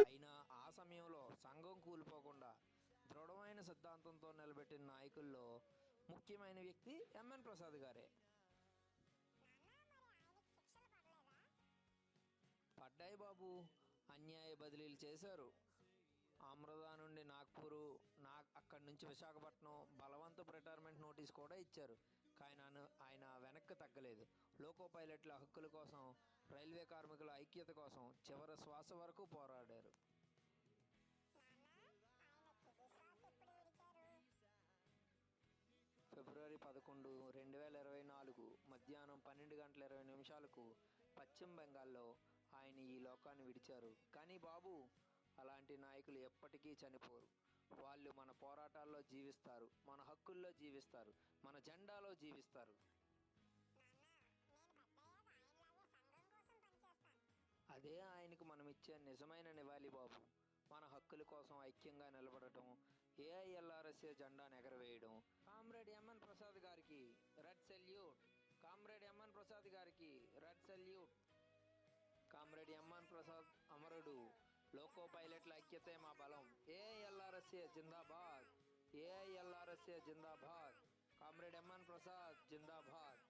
అయినా ఆ సమయంలో సంఘం కూలిపోకుండా దృఢమైన సిద్ధాంతంతో నిలబెట్టిన నాయకుల్లో ముఖ్యమైన వ్యక్తి ఎంఎన్ ప్రసాద్ గారే. పడ్డాయి బాబు. అన్యాయ బదిలీలు చేశారు. ఆమ్రదా నుండి నాగ్పూరు, అక్కడి నుంచి విశాఖపట్నం బలవంతపు రిటైర్మెంట్ నోటీస్ కూడా ఇచ్చారు. కానీ ఆయన వెనక్కి తగ్గలేదు. లోకో పైలట్ల హక్కుల కోసం, రైల్వే కార్మికుల ఐక్యత కోసం చివరి శ్వాస వరకు పోరాడారు. ఫిబ్రవరి 11, 2024 మధ్యాహ్నం 12:20 పశ్చిమ బెంగాల్లో ఆయన ఈ లోకాన్ని విడిచారు. కానీ బాబు, అలాంటి నాయకులు ఎప్పటికీ చనిపోరు. వాళ్ళు మన పోరాటాల్లో జీవిస్తారు, మన హక్కుల్లో జీవిస్తారు, మన జెండాలో జీవిస్తారు. అదే ఆయనకు మనం ఇచ్చే నిజమైన నివాళి బాబు. మన హక్కుల కోసం ఐక్యంగా నిలబడటం, ఏఐఎల్ఆర్ఎస్ఏ జెండాను ఎగరవేయడం. కామ్రేడ్ ఎంఎన్ ప్రసాద్ గారికి red salute. Comrade MN Prasad గారికి red salute. Comrade MN Prasad అమరుడు. లోకో పైలట్ల ఐక్యతే మా బలం. ఏఐఎల్ఆర్ఎస్ఏ జిందాబాద్. ఏఐఎల్ఆర్ఎస్ఏ జిందాబాద్. కామ్రేడ్ ఎంఎన్ ప్రసాద్ జిందాబాద్.